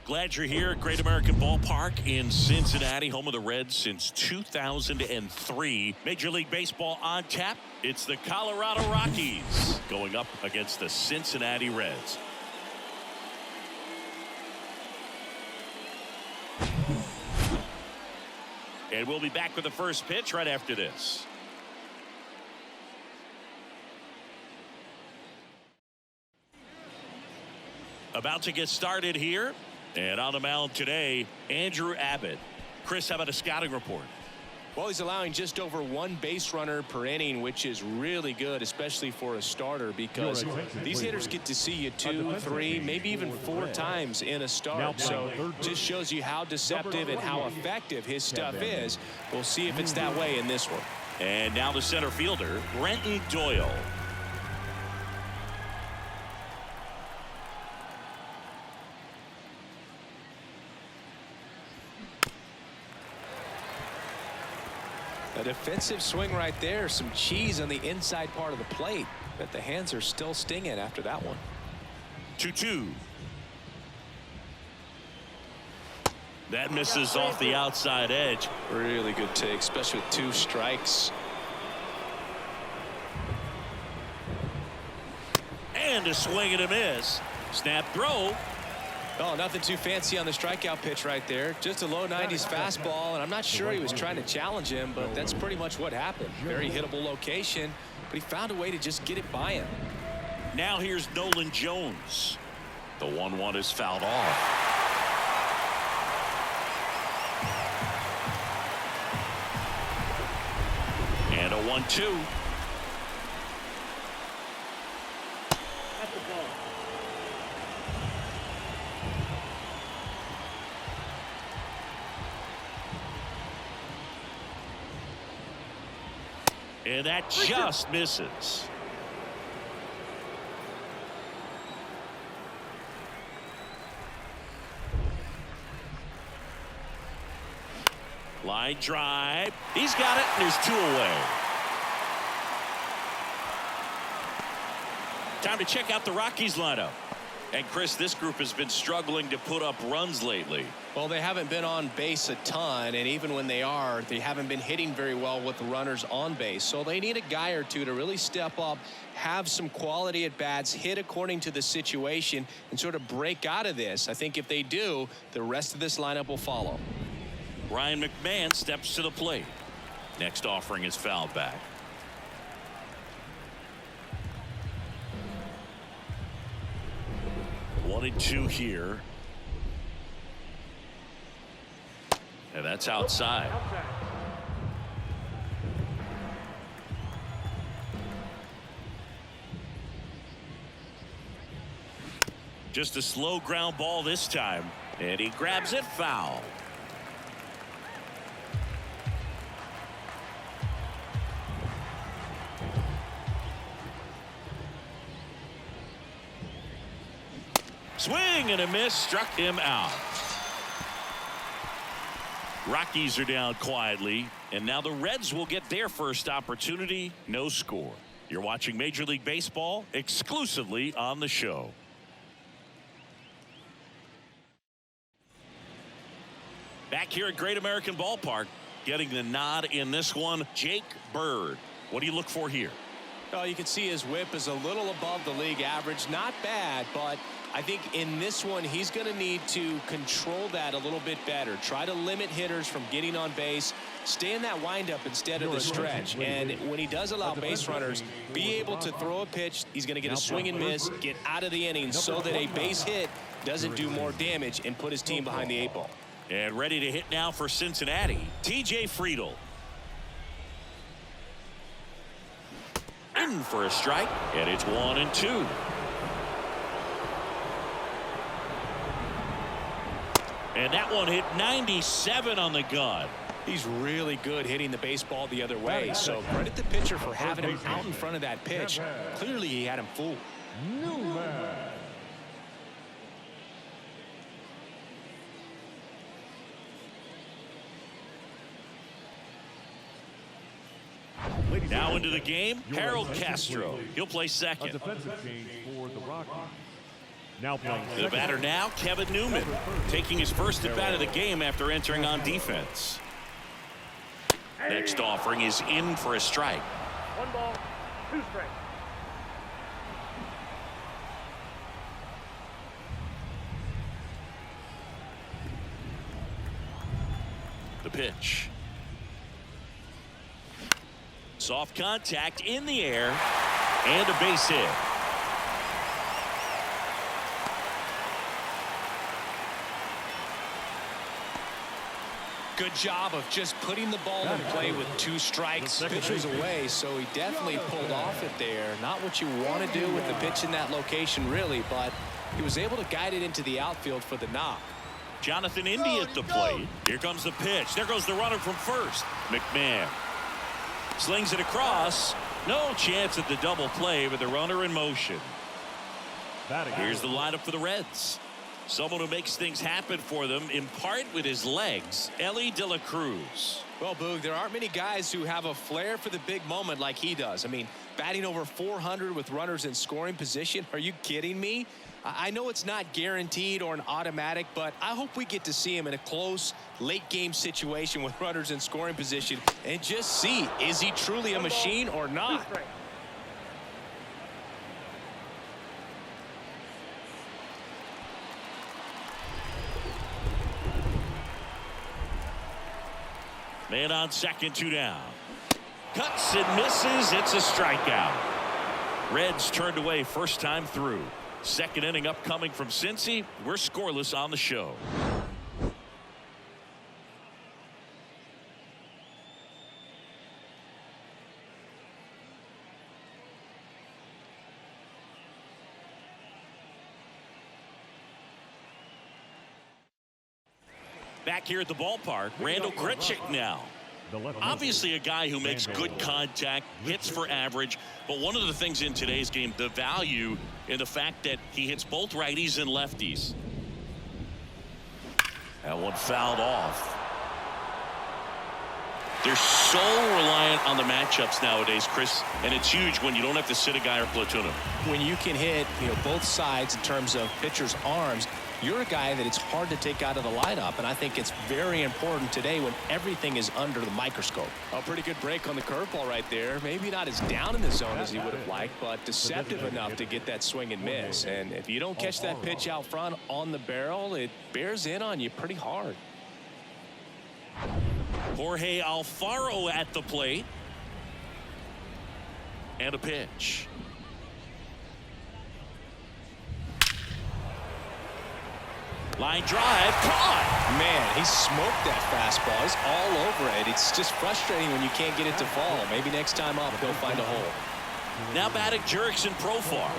Glad you're here at Great American Ballpark in Cincinnati, home of the Reds since 2003. Major League Baseball on tap. It's the Colorado Rockies going up against the Cincinnati Reds. And we'll be back with the first pitch right after this. About to get started here. And on the mound today, Andrew Abbott. Chris, how about a scouting report? Well, he's allowing just over one base runner per inning, which is really good, especially for a starter, because these hitters get to see you 2, 3, maybe even 4 times in a start. So just shows you how deceptive and how effective his stuff is. We'll see if it's that way in this one. And now the center fielder, Brenton Doyle. A defensive swing right there. Some cheese on the inside part of the plate. But the hands are still stinging after that one. 2-2. That misses off the outside edge. Really good take, especially with 2 strikes. And a swing and a miss. Snap throw. Oh, nothing too fancy on the strikeout pitch right there. Just a low 90s fastball, and I'm not sure he was trying to challenge him, but that's pretty much what happened. Very hittable location, but he found a way to just get it by him. Now here's Nolan Jones. The 1-1 is fouled off. And a 1-2. That's the ball. And that just misses. Line drive. He's got it, and there's 2 away. Time to check out the Rockies lineup. And Chris, this group has been struggling to put up runs lately. Well, they haven't been on base a ton, and even when they are, they haven't been hitting very well with the runners on base. So they need a guy or two to really step up, have some quality at bats, hit according to the situation, and sort of break out of this. I think if they do, the rest of this lineup will follow. Ryan McMahon steps to the plate. Next offering is fouled back. One and 2 here. And that's outside. Just a slow ground ball this time. And he grabs it foul. Swing and a miss, struck him out. Rockies are down quietly, and now the Reds will get their first opportunity. No score. You're watching Major League Baseball exclusively on the show. Back here at Great American Ballpark, getting the nod in this one, Jake Bird. What do you look for here? Well, you can see his whip is a little above the league average. Not bad, but I think in this one he's going to need to control that a little bit better. Try to limit hitters from getting on base. Stay in that windup instead of the stretch. And when he does allow base runners, be able to throw a pitch. He's going to get a swing and miss, get out of the inning so that a base hit doesn't do more damage and put his team behind the 8 ball. And ready to hit now for Cincinnati, TJ Friedl. In for a strike, and it's 1 and 2. And that one hit 97 on the gun. He's really good hitting the baseball the other way. So credit the pitcher for having him out in front of that pitch. Clearly he had him fooled. Now into the game, Harold Castro. He'll play second. A defensive change for the Rockies. Now playing The batter now, Kevin Newman, taking his first at bat of the game after entering on defense. Next offering is in for a strike. 1 ball, 2 strikes. The pitch. Soft contact in the air and a base hit. Good job of just putting the ball in play with 2 strikes. Pitch was away, so he definitely pulled off it there. Not what you want to do with the pitch in that location, really, but he was able to guide it into the outfield for the knock. Jonathan Indy at the plate. Here comes the pitch. There goes the runner from first. McMahon slings it across. No chance at the double play with the runner in motion. Here's the lineup for the Reds. Someone who makes things happen for them, in part with his legs, Elly De La Cruz. Well, Boog, there aren't many guys who have a flair for the big moment like he does. I mean, batting over 400 with runners in scoring position. Are you kidding me? I know it's not guaranteed or an automatic, but I hope we get to see him in a close, late-game situation with runners in scoring position and just see, is he truly a machine or not? Man on second, 2 down. Cuts and misses. It's a strikeout. Reds turned away first time through. Second inning upcoming from Cincy. We're scoreless on the show. Back here at the ballpark, Randall Grichuk now. Obviously a guy who makes good contact, hits for average, but one of the things in today's game, the value in the fact that he hits both righties and lefties. That one fouled off. They're so reliant on the matchups nowadays, Chris, and it's huge when you don't have to sit a guy or platoon him. When you can hit, both sides in terms of pitchers' arms, you're a guy that it's hard to take out of the lineup, and I think it's very important today when everything is under the microscope. A pretty good break on the curveball right there. Maybe not as down in the zone as he would have liked, but deceptive enough to get that swing and miss. And if you don't catch that pitch out front on the barrel, it bears in on you pretty hard. Jorge Alfaro at the plate. And a pitch. Line drive, caught. Man, he smoked that fastball. He's all over it. It's just frustrating when you can't get it to fall. Maybe next time up, he'll find a hole. Now batting Jurickson Profar.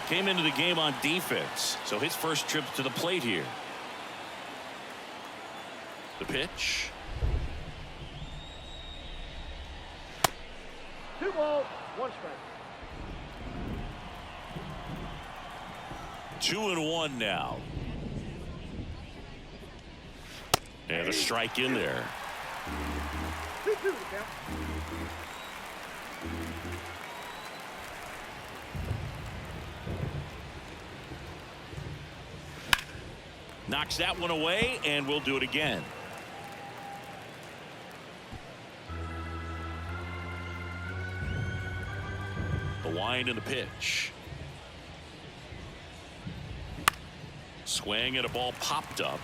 Came into the game on defense, so his first trip to the plate here. The pitch. 2 balls, 1 strike. 2-1 now. And a strike in there. 2-2 count. Knocks that one away, and we'll do it again. The wind and the pitch. Swing and a ball popped up.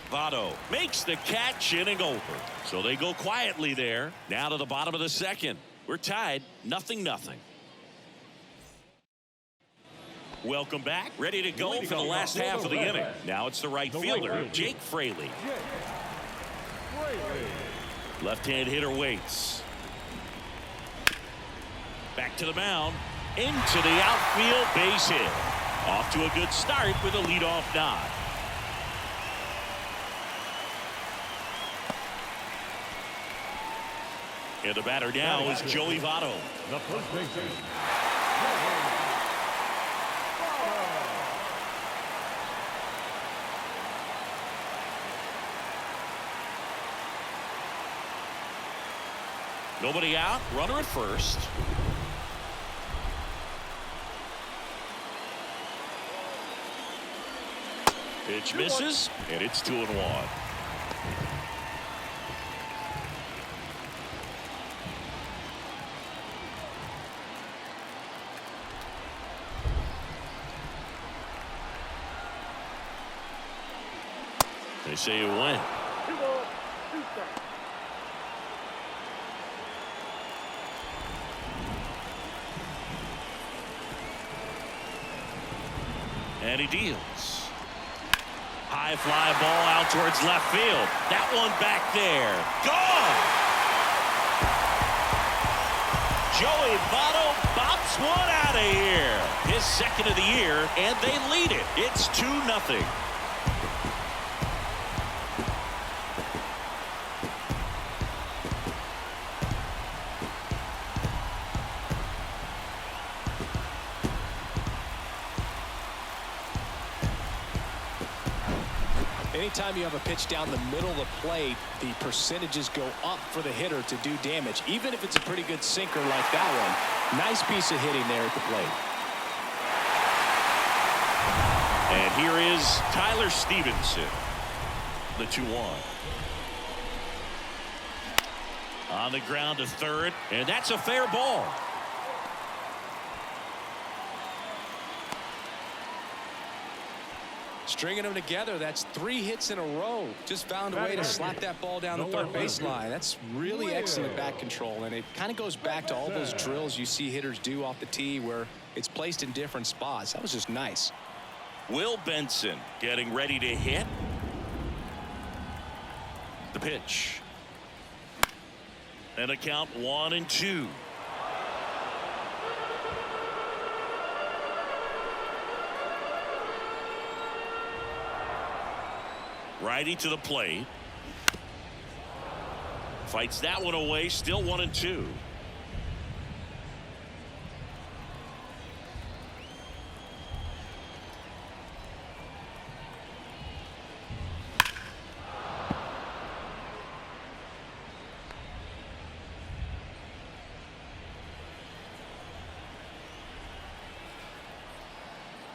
Votto makes the catch, inning over. So they go quietly there. Now to the bottom of the second. We're tied 0-0. Welcome back. Ready to go for the last half of the inning. Now it's the right fielder, Jake Fraley. Left-hand hitter waits. Back to the mound. Into the outfield, base hit. Off to a good start with a leadoff nod. And the batter now is Joey Votto. The first baseman. Nobody out. Runner at first. Pitch misses, and it's 2-1. They say you win. 2 balls, 2 strikes. And he deals. High fly ball out towards left field. That one back there. Gone! Joey Votto bops one out of here. His second of the year, and they lead it. It's 2-0. Anytime you have a pitch down the middle of the plate, the percentages go up for the hitter to do damage, even if it's a pretty good sinker like that one. Nice piece of hitting there at the plate. And here is Tyler Stevenson, the 2-1. On the ground to third, and that's a fair ball. Stringing them together, that's 3 hits in a row. Just found a way to slap that ball down the third baseline. That's really excellent bat control, and it kind of goes back to all those drills you see hitters do off the tee where it's placed in different spots. That was just nice. Will Benson getting ready to hit. The pitch. And a count 1-2. Righty to the plate. Fights that one away. Still 1-2.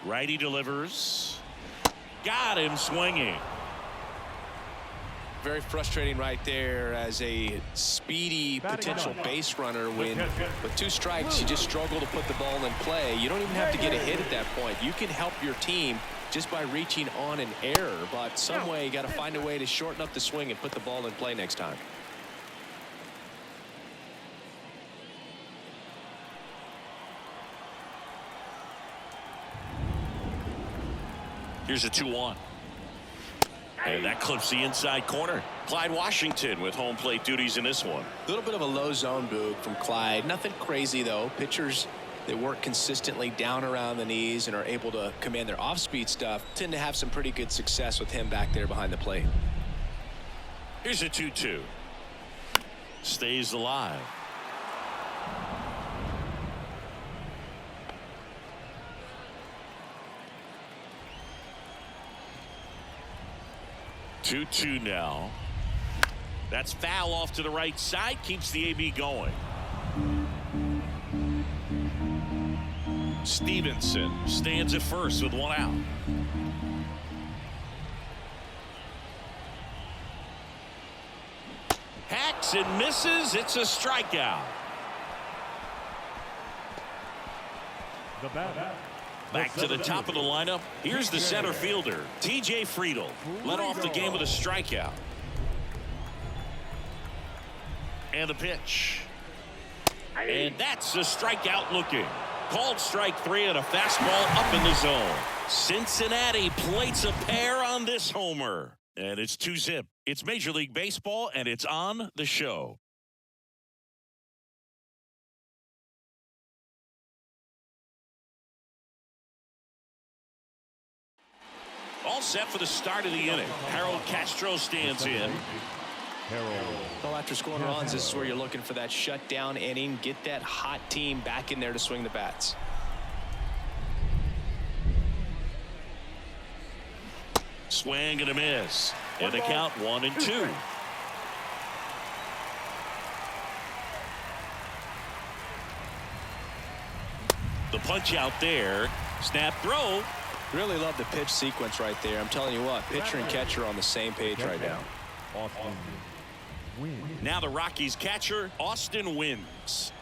Righty delivers. Got him swinging. Very frustrating right there as a speedy potential base runner when with 2 strikes you just struggle to put the ball in play. You don't even have to get a hit at that point. You can help your team just by reaching on an error, but some way you got to find a way to shorten up the swing and put the ball in play next time. Here's a 2-1. And that clips the inside corner. Clyde Washington with home plate duties in this one. A little bit of a low zone boog from Clyde. Nothing crazy, though. Pitchers that work consistently down around the knees and are able to command their off-speed stuff tend to have some pretty good success with him back there behind the plate. Here's a 2-2. Stays alive. Two now. That's foul off to the right side. Keeps the AB going. Stevenson stands at first with 1 out. Hacks and misses. It's a strikeout. The batter. Back to the top of the lineup. Here's the center fielder, T.J. Friedl. Led off the game with a strikeout. And the pitch. And that's a strikeout looking. Called strike 3 and a fastball up in the zone. Cincinnati plates a pair on this homer. And it's 2-zip. It's Major League Baseball, and it's on the show. All set for the start of the inning. Harold Castro stands in. Well, after scoring runs, this is where you're looking for that shutdown inning. Get that hot team back in there to swing the bats. Swing and a miss. And the count 1-2. The punch out there. Snap throw. Really love the pitch sequence right there. I'm telling you what, pitcher and catcher are on the same page right now. Now the Rockies catcher, Austin Wins.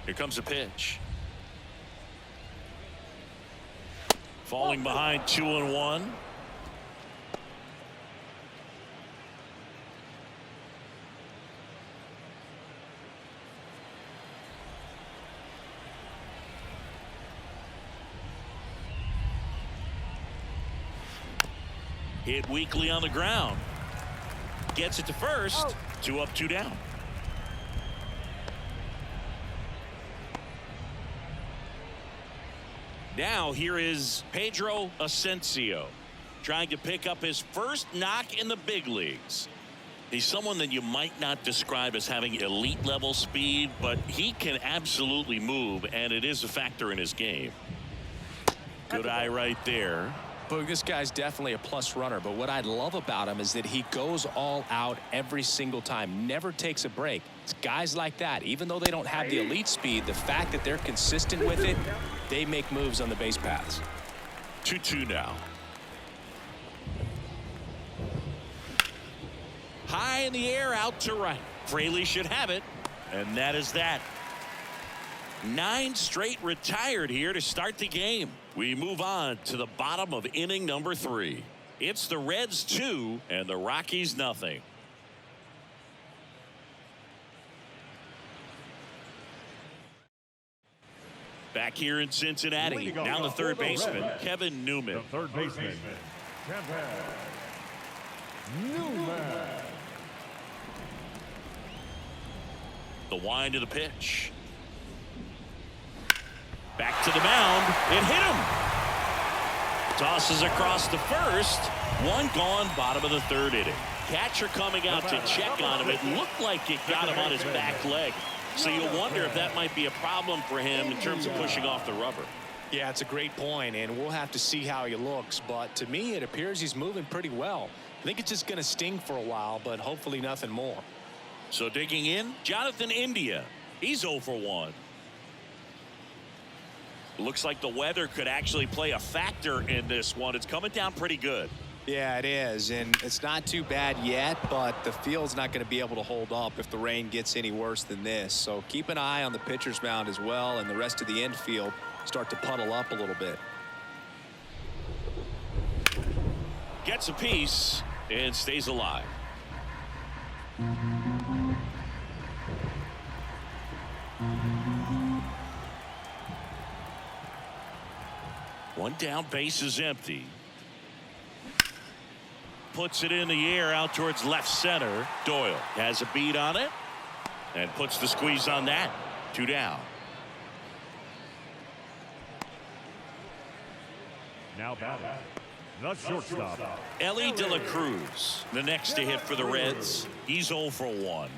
Here comes a pitch. Falling behind 2-1. Hit weakly on the ground. Gets it to first. 2 up, 2 down. Now here is Pedro Asensio trying to pick up his first knock in the big leagues. He's someone that you might not describe as having elite level speed, but he can absolutely move, and it is a factor in his game. Good eye right there. But this guy's definitely a plus runner, but what I love about him is that he goes all out every single time, never takes a break. It's guys like that, even though they don't have the elite speed, the fact that they're consistent with it, they make moves on the base paths. 2-2 now. High in the air, out to right. Fraley should have it, and that is that. 9 straight retired here to start the game. We move on to the bottom of inning number 3. It's the Reds 2 and the Rockies nothing. Back here in Cincinnati, down the third baseman, Kevin Newman. The third baseman, Kevin Newman. The wind of the pitch. Back to the mound. It hit him. Tosses across to first. 1 gone, bottom of the 3rd inning. Catcher coming out to check on him. It looked like it got him on his back leg. So you wonder if that might be a problem for him in terms of pushing off the rubber. Yeah, it's a great point, and we'll have to see how he looks. But to me, it appears he's moving pretty well. I think it's just going to sting for a while, but hopefully nothing more. So digging in, Jonathan India. He's 0 for 1. Looks like the weather could actually play a factor in this one. It's coming down pretty good. Yeah, it is, and it's not too bad yet, but the field's not going to be able to hold up if the rain gets any worse than this. So keep an eye on the pitcher's mound as well, and the rest of the infield start to puddle up a little bit. Gets a piece and stays alive. One down, base is empty. Puts it in the air out towards left center. Doyle has a beat on it and puts the squeeze on that. 2 down. Now batting, the shortstop, Ellie De La Cruz, the next to hit for the Reds. He's 0 for 1.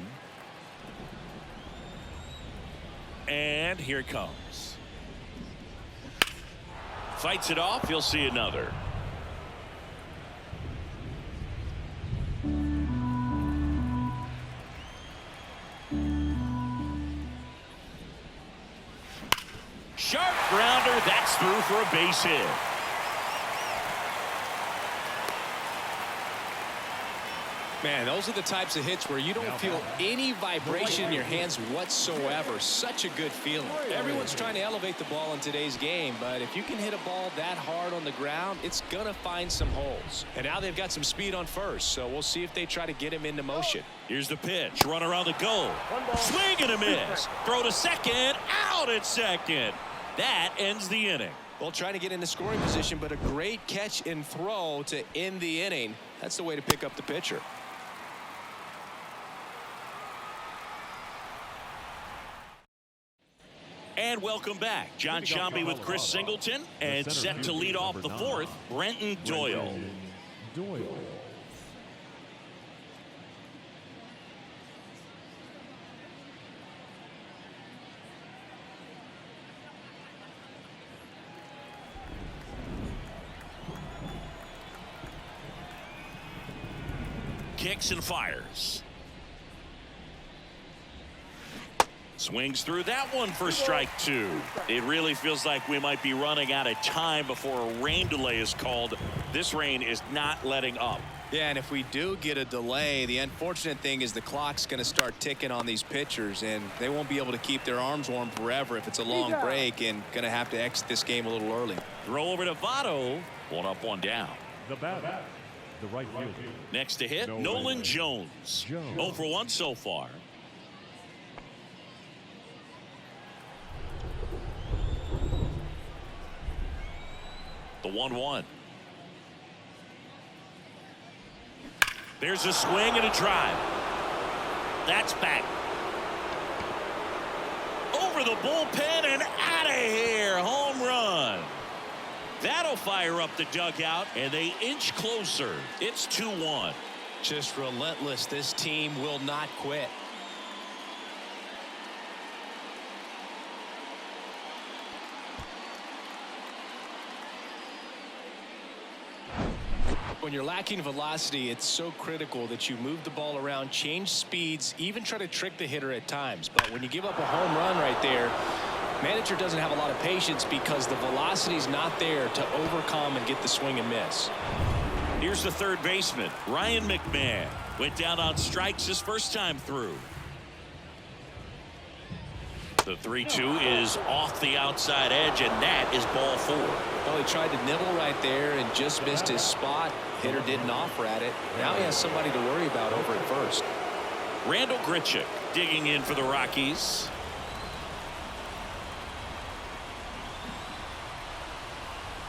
And here it comes. Fights it off. He'll see another. Sharp grounder. That's through for a base hit. Man, those are the types of hits where you don't feel any vibration in your hands whatsoever. Such a good feeling. Everyone's trying to elevate the ball in today's game, but if you can hit a ball that hard on the ground, it's going to find some holes. And now they've got some speed on first, so we'll see if they try to get him into motion. Here's the pitch. Runner on the goal. Swing and a miss. Throw to second. Out at second. That ends the inning. Well, trying to get into scoring position, but a great catch and throw to end the inning. That's the way to pick up the pitcher. And welcome back. John Shambi with Chris Singleton, and set to lead off the 4th, Brenton Doyle. Kicks and fires. Swings through that one for strike two. It really feels like we might be running out of time before a rain delay is called. This rain is not letting up. Yeah, and if we do get a delay, the unfortunate thing is the clock's going to start ticking on these pitchers, and they won't be able to keep their arms warm forever if it's a long break, and going to have to exit this game a little early. Throw over to Votto. One up, one down. The batter, the right fielder. Next to hit, Nolan Jones. 0 for 1 so far. The 1-1. There's a swing and a drive. That's back. Over the bullpen and out of here. Home run. That'll fire up the dugout, and they inch closer. It's 2-1. Just relentless. This team will not quit. When you're lacking velocity, it's so critical that you move the ball around, change speeds, even try to trick the hitter at times. But when you give up a home run right there, manager doesn't have a lot of patience because the velocity's not there to overcome and get the swing and miss. Here's the third baseman, Ryan McMahon. Went down on strikes his first time through. The 3-2 is off the outside edge, and that is ball 4. Well, he tried to nibble right there and just missed his spot. Hitter didn't offer at it. Now he has somebody to worry about over at first. Randall Grichuk digging in for the Rockies.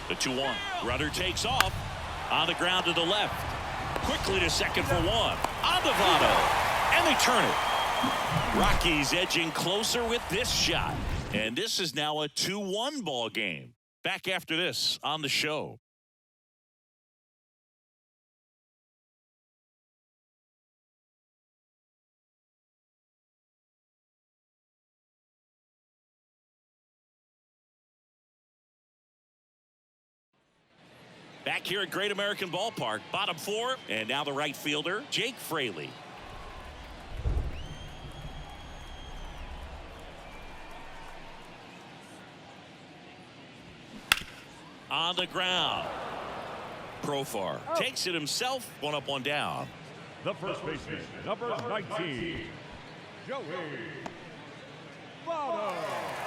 The 2-1. Rudder takes off. On the ground to the left. Quickly to second for 1. On the Votto. And they turn it. Rockies edging closer with this shot. And this is now a 2-1 ball game. Back after this on the show. Back here at Great American Ballpark, bottom 4, and now the right fielder, Jake Fraley. On the ground. Profar takes it himself. 1 up, 1 down. The first baseman, number 19, Joey Votto.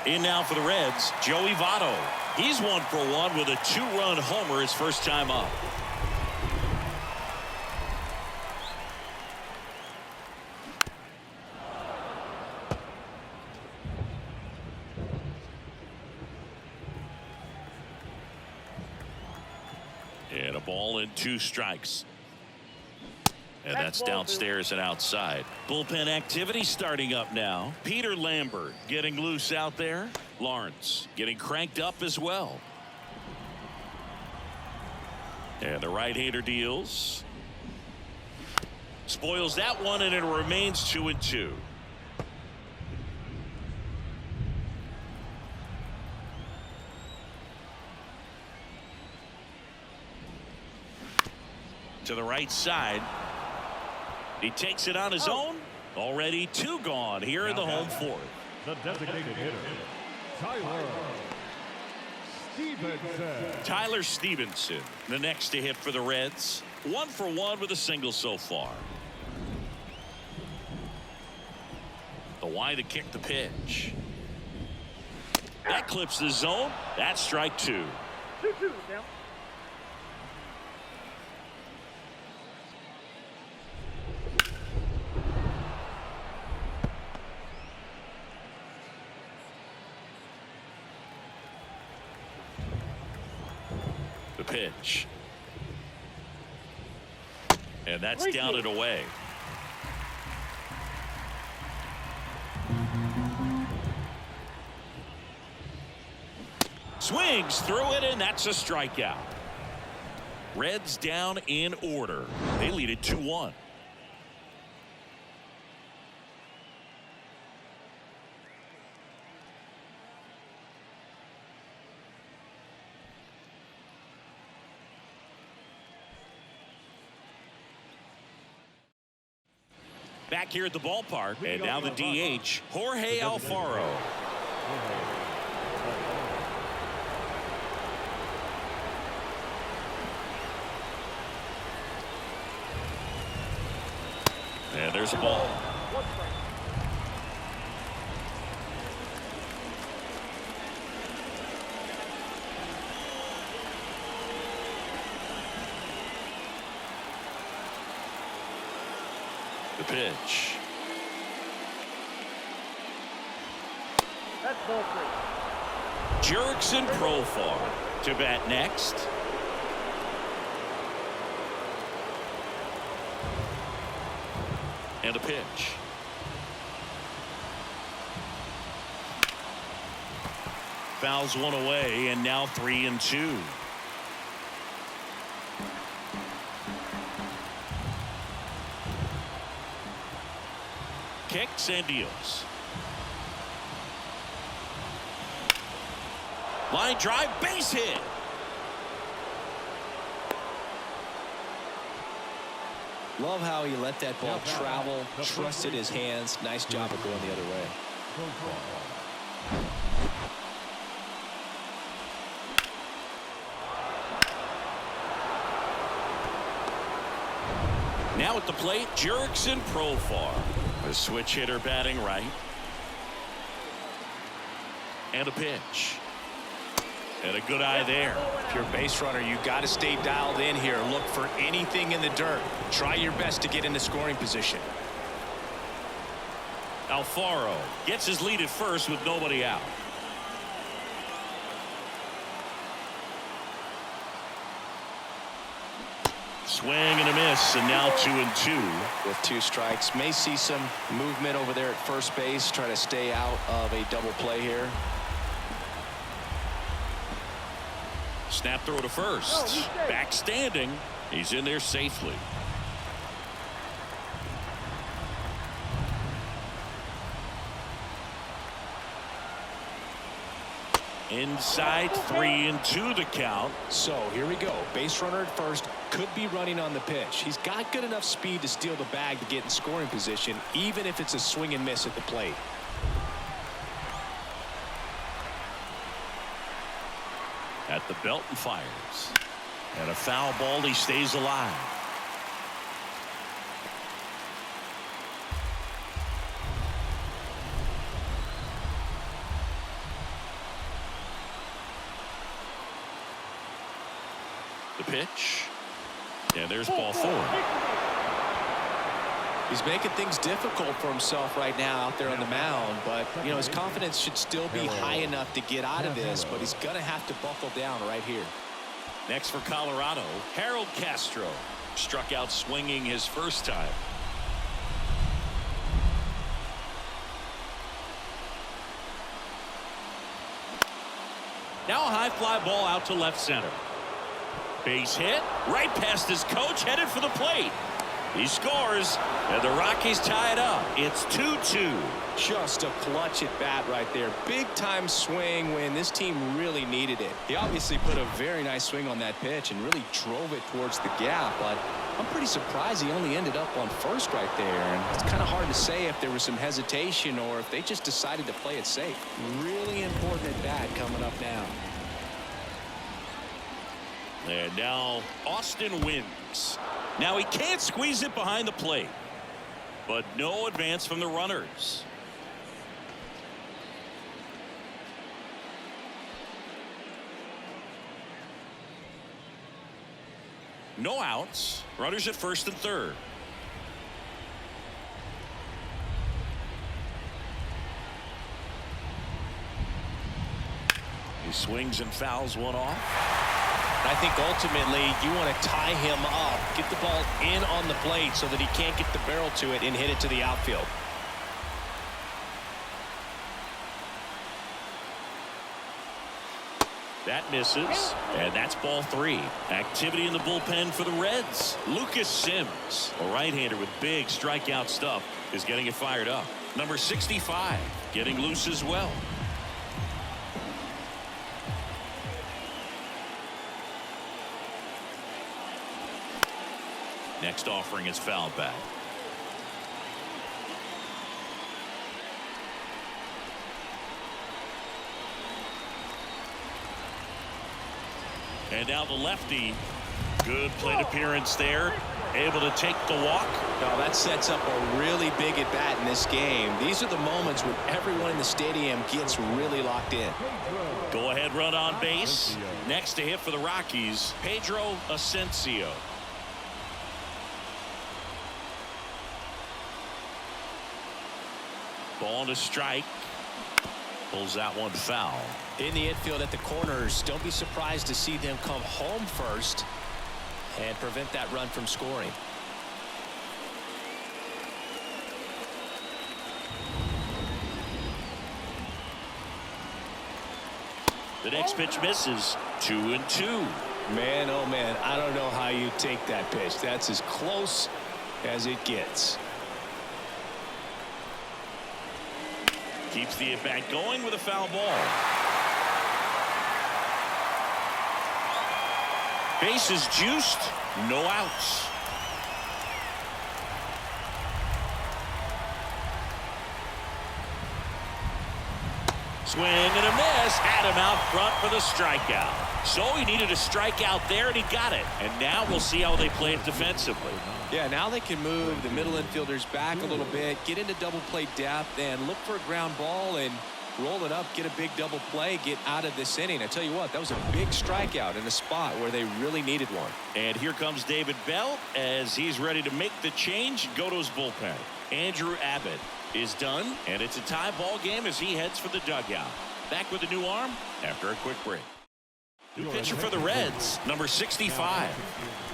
In now for the Reds, Joey Votto. He's 1 for 1 with a 2-run homer his first time up. And a ball and 2 strikes. And that's downstairs and outside. Bullpen activity starting up now. Peter Lambert getting loose out there. Lawrence getting cranked up as well. And the right-hander deals. Spoils that one, and it remains 2-2. To the right side. He takes it on his own. Already 2 gone here in the home 4th. The designated hitter, Tyler Stevenson, the next to hit for the Reds. 1 for 1 with a single so far. The Y to kick the pitch. That clips the zone. That's strike 2. 2-2 now. Pitch. And that's down and away. Swings through it, and that's a strikeout. Reds down in order. They lead it 2-1. Back here at the ballpark, and now the DH, Jorge Alfaro. And there's a ball. The pitch. That's ball three. Jurickson Profar to bat next. And a pitch. Fouls one away, and now 3-2. Kicks and deals. Line drive, base hit. Love how he let that ball travel, trusted his hands. Nice job of going the other way. Now at the plate, Jurickson Profar. The switch hitter batting right. And a pitch. And a good eye there. If you're a base runner, you got to stay dialed in here. Look for anything in the dirt. Try your best to get into scoring position. Alfaro gets his lead at first with nobody out. Swing and a miss, and now 2-2. With 2 strikes, may see some movement over there at first base. Try to stay out of a double play here. Snap throw to first. Back standing. He's in there safely. Inside, 3-2 the count. So here we go. Base runner at first, could be running on the pitch. He's got good enough speed to steal the bag to get in scoring position, even if it's a swing and miss at the plate. At the belt and fires. And a foul ball, he stays alive. The pitch. And there's ball 4. He's making things difficult for himself right now out there on the mound, but you know his confidence should still be high enough to get out of this, but he's gonna have to buckle down right here. Next for Colorado, Harold Castro struck out swinging his first time. Now a high fly ball out to left center. Base hit right past his coach, headed for the plate. He scores, and the Rockies tie it up. It's 2-2. Just a clutch at bat right there. Big time swing when this team really needed it. He obviously put a very nice swing on that pitch and really drove it towards the gap, but I'm pretty surprised he only ended up on first right there. And it's kind of hard to say if there was some hesitation or if they just decided to play it safe. Really important at bat coming up now. And now Austin wins. Now he can't squeeze it behind the plate, but no advance from the runners. No outs. Runners at first and third. He swings and fouls one off. I think ultimately you want to tie him up, get the ball in on the plate so that he can't get the barrel to it and hit it to the outfield. That misses, and that's ball 3. Activity in the bullpen for the Reds. Lucas Sims, a right-hander with big strikeout stuff, is getting it fired up. Number 65, getting loose as well. Next offering is fouled back. And now the lefty. Good plate appearance there. Able to take the walk. No, that sets up a really big at bat in this game. These are the moments when everyone in the stadium gets really locked in. Go ahead run on base. Next to hit for the Rockies, Pedro Asensio. Ball to strike. Pulls that one foul. In the infield at the corners, don't be surprised to see them come home first and prevent that run from scoring. The next pitch misses. 2-2. Man, oh man, I don't know how you take that pitch. That's as close as it gets. Keeps the at bat going with a foul ball. Bases juiced. No outs. Swing and a miss. Had him out front for the strikeout. So he needed a strikeout there, and he got it. And now we'll see how they play it defensively. Yeah, now they can move the middle infielders back a little bit, get into double play depth, and look for a ground ball and roll it up, get a big double play, get out of this inning. I tell you what, that was a big strikeout in a spot where they really needed one. And here comes David Bell as he's ready to make the change, go to his bullpen. Andrew Abbott is done, and it's a tie ball game as he heads for the dugout. Back with a new arm after a quick break. New pitcher for the Reds, number 65.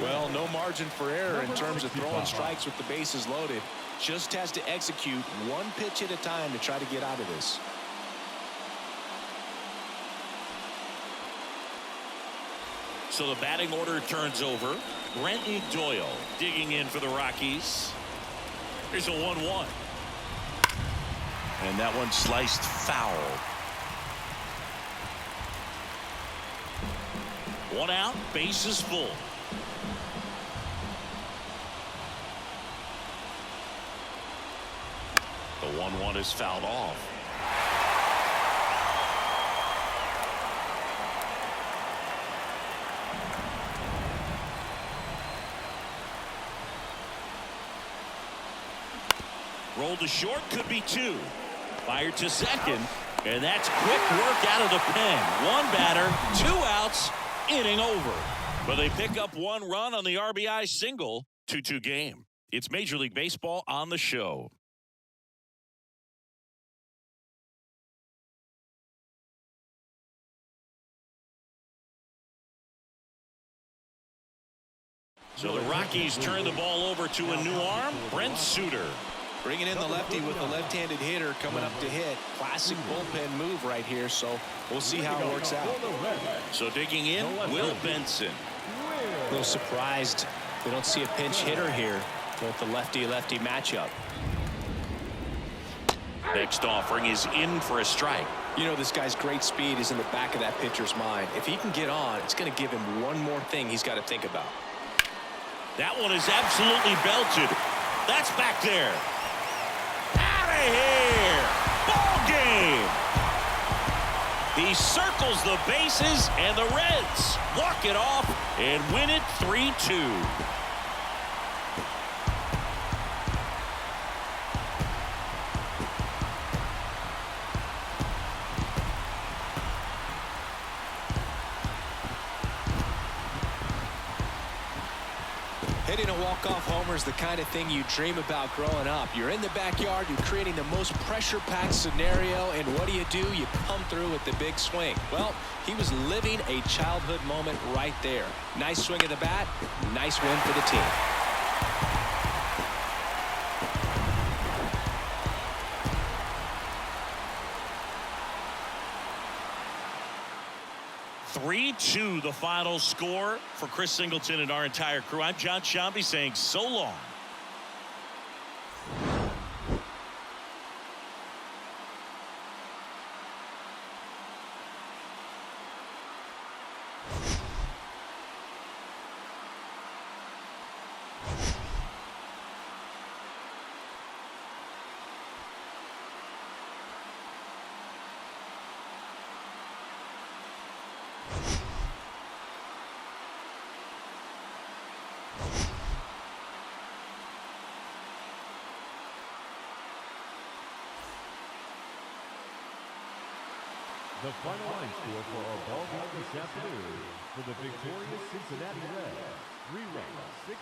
Well, no margin for error in terms of throwing strikes with the bases loaded. Just has to execute one pitch at a time to try to get out of this. So the batting order turns over. Brenton Doyle digging in for the Rockies. Here's a 1-1. And that one sliced foul. One out, bases full. The 1-1 is fouled off. Rolled to short, could be two. Fired to second, and that's quick work out of the pen. One batter, 2 outs, inning over. But they pick up 1 run on the RBI single. 2-2 game. It's Major League Baseball on the show. So the Rockies turn the ball over to a new arm, Brent Suter. Bringing in the lefty with the left-handed hitter coming up to hit. Classic bullpen move right here, so we'll see how it works out. So digging in, Will Benson. A little surprised we don't see a pinch hitter here with the lefty-lefty matchup. Next offering is in for a strike. You know, this guy's great speed is in the back of that pitcher's mind. If he can get on, it's going to give him one more thing he's got to think about. That one is absolutely belted. That's back there. Out of here. Ball game. He circles the bases, and the Reds walk it off and win it 3-2. Hitting a walk-off homer is the kind of thing you dream about growing up. You're in the backyard, you're creating the most pressure-packed scenario, and what do? You come through with the big swing. Well, he was living a childhood moment right there. Nice swing of the bat, nice win for the team. (3-2) the final score for Chris Singleton and our entire crew. I'm John Shambi saying so long. The final line score for our ball game this afternoon for the victorious Cincinnati Reds. 3 runs, 6